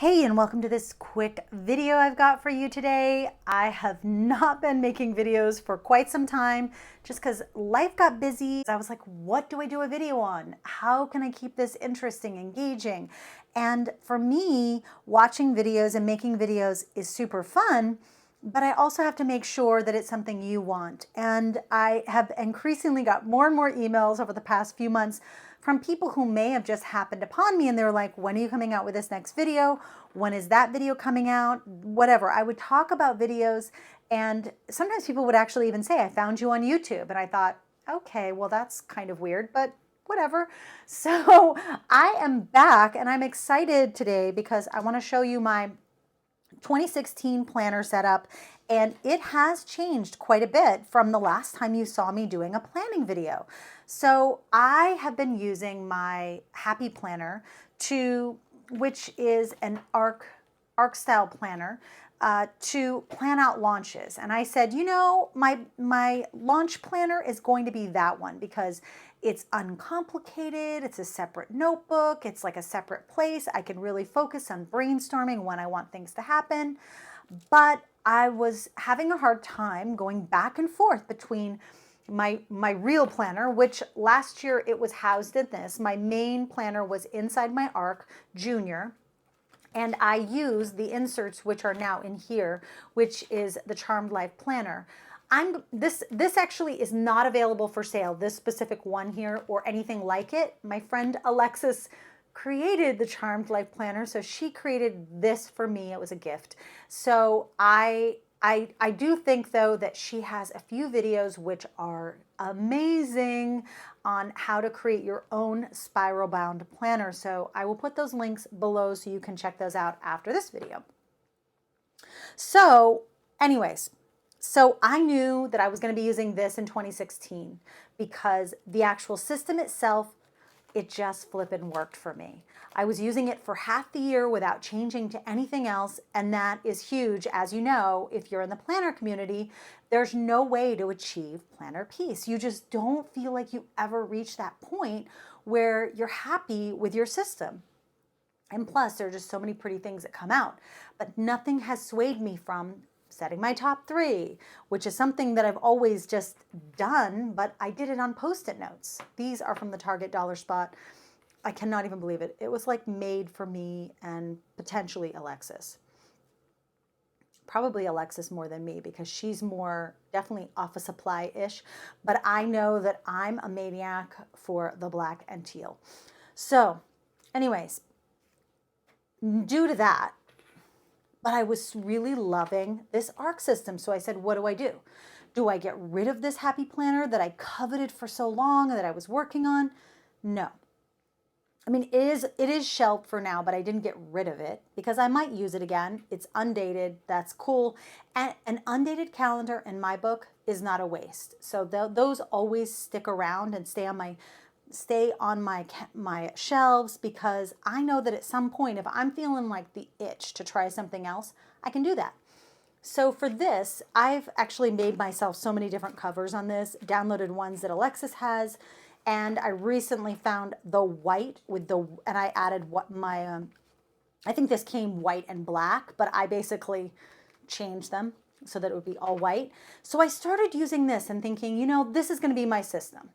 Hey, and welcome to this quick video I've got for you today. I have not been making videos for quite some time just because life got busy. I was like, what do I do a video on? How can I keep this interesting, engaging? And for me, watching videos and making videos is super fun, but I also have to make sure that it's something you want. And I have increasingly got more and more emails over the past few months from people who may have just happened upon me and they're like, when are you coming out with this next video? When is that video coming out? Whatever. I would talk about videos, and sometimes people would actually even say, I found you on YouTube. And I thought, okay, well, that's kind of weird, but whatever. So I am back and I'm excited today because I want to show you my 2016 planner setup, and it has changed quite a bit from the last time you saw me doing a planning video. So I have been using my Happy Planner which is an ARC style planner, to plan out launches. And I said, you know, my launch planner is going to be that one because it's uncomplicated. It's a separate notebook. It's like a separate place. I can really focus on brainstorming when I want things to happen. But I was having a hard time going back and forth between my real planner, which last year it was housed in this. My main planner was inside my ARC Junior, and I use the inserts which are now in here, which is the Charmed Life Planner. This actually is not available for sale, this specific one here or anything like it. My friend Alexis created the Charmed Life Planner, so she created this for me. It was a gift. So I do think, though, that she has a few videos which are amazing on how to create your own spiral bound planner. So I will put those links below so you can check those out after this video. So anyways, so I knew that I was going to be using this in 2016 because the actual system itself, it just flippin' worked for me. I was using it for half the year without changing to anything else, and that is huge. As you know, if you're in the planner community, there's no way to achieve planner peace. You just don't feel like you ever reach that point where you're happy with your system. And plus, there are just so many pretty things that come out. But nothing has swayed me from setting my top 3, which is something that I've always just done, but I did it on Post-it notes. These are from the Target Dollar Spot. I cannot even believe it. It was like made for me and potentially Alexis. Probably Alexis more than me because she's more definitely office supply-ish, but I know that I'm a maniac for the black and teal. So anyways, due to that, but I was really loving this ARC system. So I said, what do I do? Do I get rid of this Happy Planner that I coveted for so long and that I was working on? No. I mean, it is shelved for now, but I didn't get rid of it because I might use it again. It's undated. That's cool. And an undated calendar in my book is not a waste. So those always stick around and stay on my shelves because I know that at some point, if I'm feeling like the itch to try something else, I can do that. So for this, I've actually made myself so many different covers on this, downloaded ones that Alexis has, and I recently found the white and I added what I think this came white and black, but I basically changed them so that it would be all white. So I started using this and thinking, you know, this is going to be my system.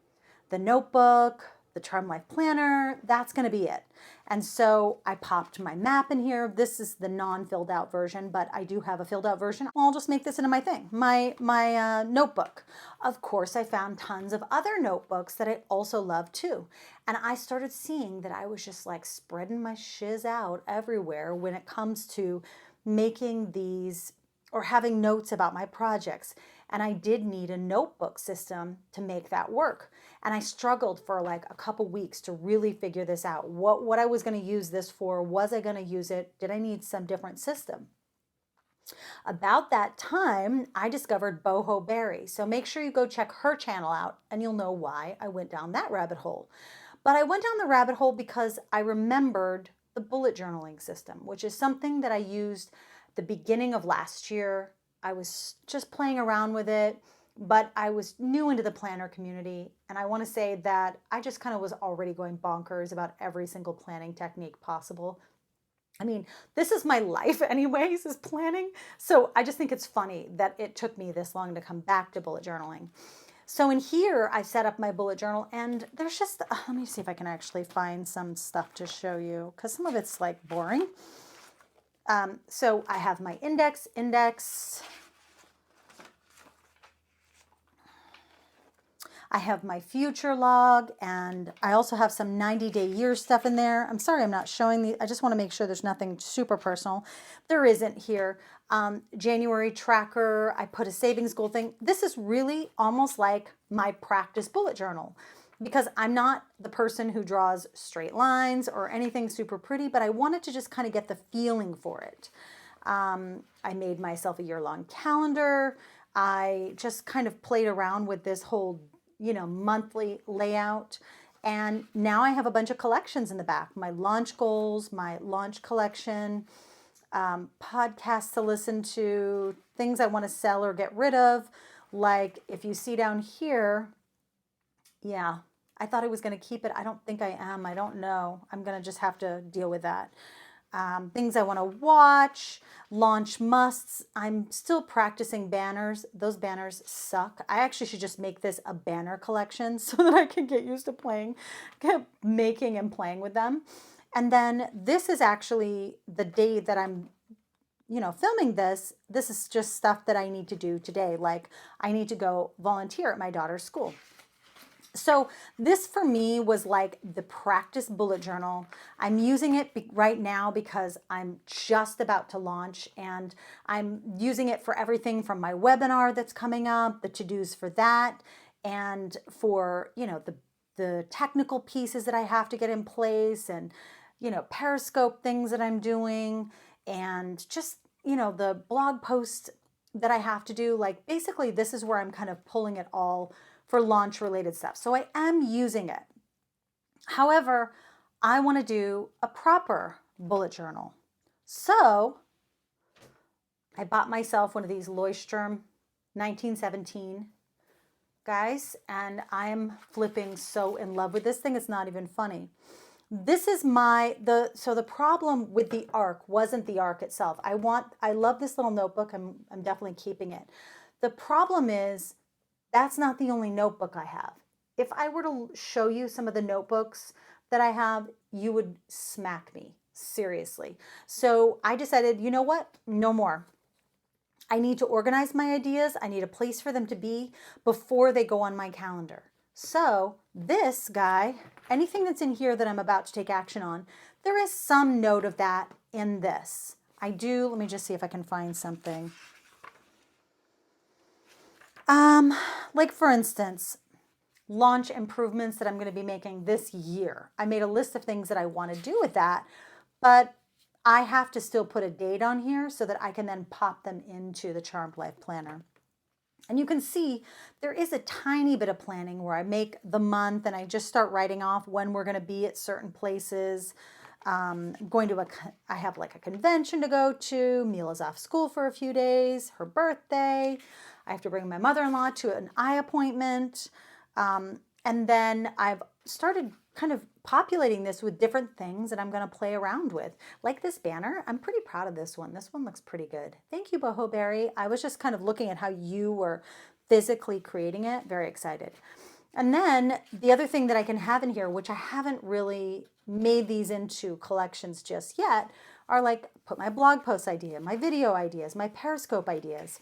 The notebook, the Charmed Life Planner, that's going to be it. And so I popped my map in here. This is the non-filled out version, but I do have a filled out version. I'll just make this into my thing, my notebook. Of course, I found tons of other notebooks that I also love too. And I started seeing that I was just like spreading my shiz out everywhere when it comes to making these or having notes about my projects. And I did need a notebook system to make that work. And I struggled for like a couple weeks to really figure this out. What I was going to use this for, was I going to use it? Did I need some different system? About that time, I discovered Boho Berry. So make sure you go check her channel out and you'll know why I went down that rabbit hole. But I went down the rabbit hole because I remembered the bullet journaling system, which is something that I used the beginning of last year. I was just playing around with it, but I was new into the planner community. And I want to say that I just kind of was already going bonkers about every single planning technique possible. I mean, this is my life anyways, is planning. So I just think it's funny that it took me this long to come back to bullet journaling. So in here, I set up my bullet journal, and there's just, let me see if I can actually find some stuff to show you, because some of it's like boring. So I have my index. I have my future log, and I also have some 90-day year stuff in there. I'm sorry I'm not showing the, I just want to make sure there's nothing super personal. There isn't here. January tracker, I put a savings goal thing. This is really almost like my practice bullet journal, because I'm not the person who draws straight lines or anything super pretty, but I wanted to just kind of get the feeling for it. I made myself a year-long calendar. I just kind of played around with this whole monthly layout. And now I have a bunch of collections in the back. My launch goals, my launch collection, podcasts to listen to, things I want to sell or get rid of. Like if you see down here, yeah, I thought I was going to keep it. I don't think I am. I don't know. I'm going to just have to deal with that. Things I want to watch, launch musts. I'm still practicing banners. Those banners suck. I actually should just make this a banner collection so that I can get used to making and playing with them. And then this is actually the day that I'm, filming this. This is just stuff that I need to do today. Like I need to go volunteer at my daughter's school. So this for me was like the practice bullet journal. I'm using it right now because I'm just about to launch, and I'm using it for everything from my webinar that's coming up, the to-dos for that, and for, the technical pieces that I have to get in place, and, Periscope things that I'm doing, and just, the blog posts that I have to do. Like basically this is where I'm kind of pulling it all for launch related stuff. So I am using it. However, I want to do a proper bullet journal. So I bought myself one of these Leuchtturm 1917 guys, and I'm flipping so in love with this thing. It's not even funny. This is so the problem with the arc wasn't the arc itself. I love this little notebook. I'm definitely keeping it. The problem is that's not the only notebook I have. If I were to show you some of the notebooks that I have, you would smack me, seriously. So I decided, you know what? No more. I need to organize my ideas. I need a place for them to be before they go on my calendar. So this guy, anything that's in here that I'm about to take action on, there is some note of that in this. Let me just see if I can find something. Like for instance, launch improvements that I'm going to be making this year. I made a list of things that I want to do with that, but I have to still put a date on here so that I can then pop them into the Charmed Life Planner. And you can see there is a tiny bit of planning where I make the month and I just start writing off when we're going to be at certain places. I have like a convention to go to. Mila's off school for a few days, her birthday. I have to bring my mother-in-law to an eye appointment. And then I've started kind of populating this with different things that I'm going to play around with. Like this banner, I'm pretty proud of this one. This one looks pretty good. Thank you, Boho Berry. I was just kind of looking at how you were physically creating it. Very excited. And then the other thing that I can have in here, which I haven't really made these into collections just yet, are like put my blog post idea, my video ideas, my Periscope ideas.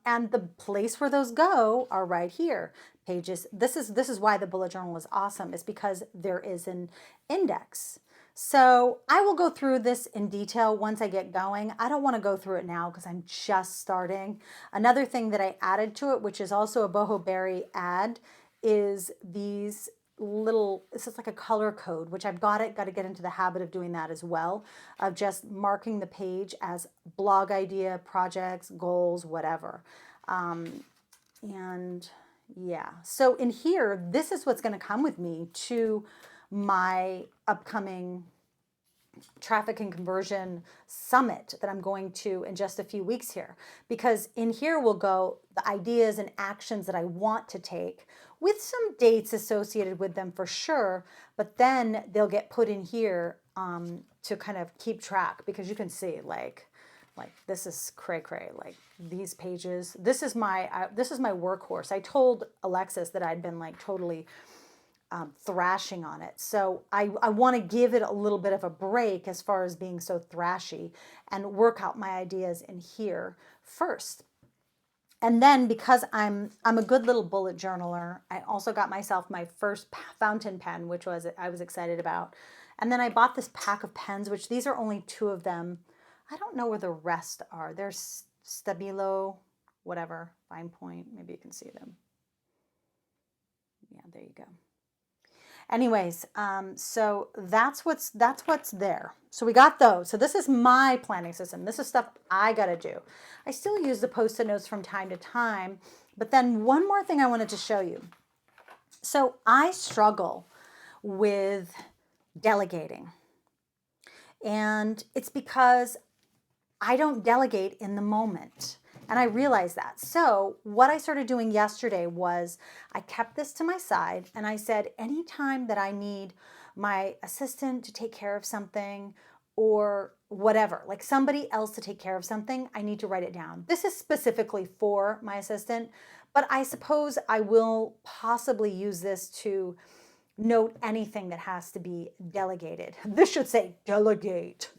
And the place where those go are right here. Pages. This is why the bullet journal is awesome, is because there is an index. So I will go through this in detail once I get going. I don't want to go through it now because I'm just starting. Another thing that I added to it, which is also a Boho Berry ad, is these this is like a color code, which I've got to get into the habit of doing that as well, of just marking the page as blog idea, projects, goals, whatever. And yeah, so in here, this is what's going to come with me to my upcoming traffic and conversion summit that I'm going to in just a few weeks here, because in here will go the ideas and actions that I want to take with some dates associated with them for sure, but then they'll get put in here to kind of keep track, because you can see like this is cray cray. Like these pages, this is my workhorse. I told Alexis that I'd been like totally thrashing on it. So I want to give it a little bit of a break as far as being so thrashy and work out my ideas in here first. And then because I'm a good little bullet journaler, I also got myself my first fountain pen, which I was excited about. And then I bought this pack of pens, which these are only 2 of them. I don't know where the rest are. There's Stabilo, whatever, fine point. Maybe you can see them. Yeah, there you go. Anyways, so that's what's there. So we got those. So this is my planning system. This is stuff I got to do. I still use the Post-it notes from time to time, but then one more thing I wanted to show you. So I struggle with delegating, and it's because I don't delegate in the moment. And I realized that. So what I started doing yesterday was I kept this to my side, and I said, anytime that I need my assistant to take care of something or whatever, like somebody else to take care of something, I need to write it down. This is specifically for my assistant, but I suppose I will possibly use this to note anything that has to be delegated. This should say delegate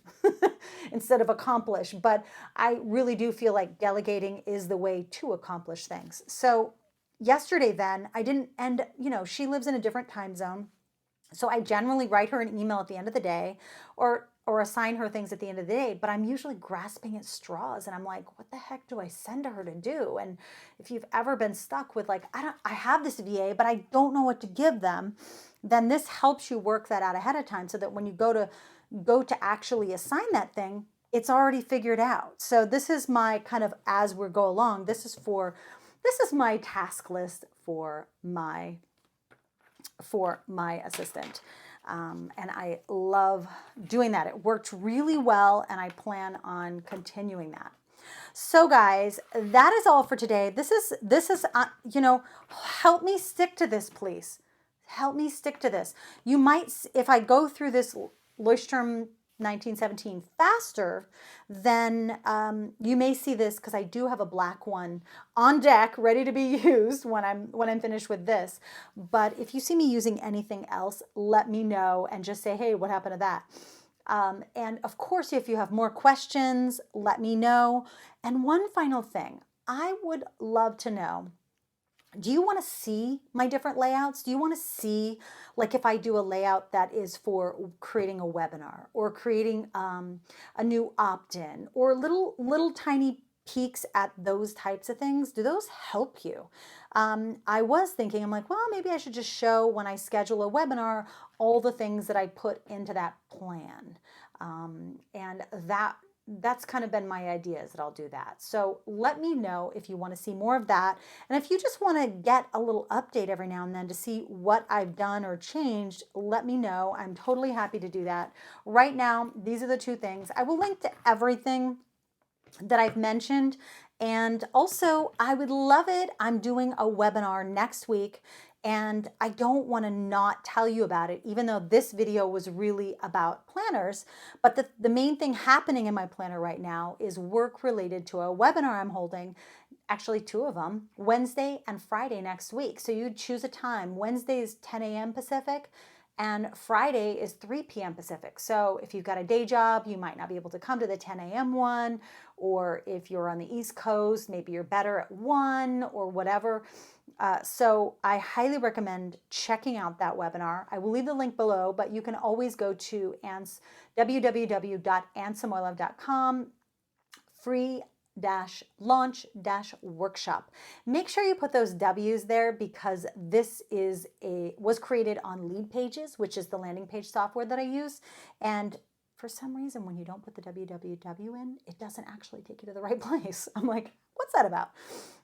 instead of accomplish, but I really do feel like delegating is the way to accomplish things. So yesterday then, I didn't end, she lives in a different time zone. So I generally write her an email at the end of the day or assign her things at the end of the day, but I'm usually grasping at straws and I'm like, what the heck do I send to her to do? And if you've ever been stuck with like, I have this VA, but I don't know what to give them, then this helps you work that out ahead of time so that when you go to actually assign that thing, it's already figured out. So this is my kind of, as we go along, this is my task list for my assistant. And I love doing that. It worked really well, and I plan on continuing that. So guys, that is all for today. This is help me stick to this, please. Help me stick to this. You might, if I go through this Leuchtturm 1917 faster, then you may see this, because I do have a black one on deck ready to be used when I'm finished with this. But if you see me using anything else, let me know and just say, hey, what happened to that? And of course, if you have more questions, let me know. And one final thing, I would love to know, do you want to see my different layouts? Do you want to see, like, if I do a layout that is for creating a webinar or creating a new opt-in or little tiny peeks at those types of things? Do those help you? I was thinking, I'm like, well, maybe I should just show when I schedule a webinar all the things that I put into that plan. And that's kind of been my idea, is that I'll do that. So let me know if you want to see more of that. And if you just want to get a little update every now and then to see what I've done or changed, let me know. I'm totally happy to do that. Right now, these are the 2 things. I will link to everything that I've mentioned. And also, I would love it. I'm doing a webinar next week, and I don't want to not tell you about it, even though this video was really about planners. But the main thing happening in my planner right now is work related to a webinar I'm holding, actually 2 of them, Wednesday and Friday next week. So you choose a time. Wednesday is 10 a.m. Pacific, and Friday is 3 p.m. Pacific. So if you've got a day job, you might not be able to come to the 10 a.m. one, or if you're on the East Coast, maybe you're better at 1 or whatever. So I highly recommend checking out that webinar. I will leave the link below, but you can always go to www.annesamoilov.com, free-launch-workshop. Make sure you put those W's there, because this was created on Lead Pages, which is the landing page software that I use. And for some reason, when you don't put the www in, it doesn't actually take you to the right place. I'm like, what's that about?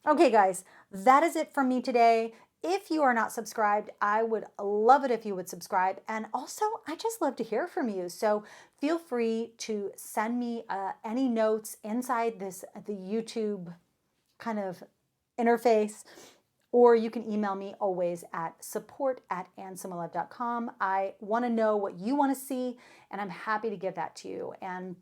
Okay, guys, that is it from me today. If you are not subscribed, I would love it if you would subscribe. And also, I just love to hear from you. So feel free to send me any notes inside the YouTube kind of interface, or you can email me always at support@andsimolev.com. I want to know what you want to see, and I'm happy to give that to you. And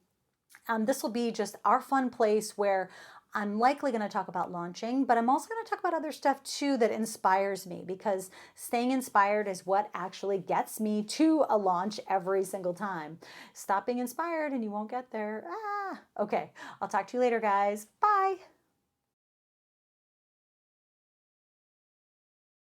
this will be just our fun place where I'm likely going to talk about launching, but I'm also going to talk about other stuff too that inspires me, because staying inspired is what actually gets me to a launch every single time. Stop being inspired and you won't get there. Okay, I'll talk to you later, guys. Bye.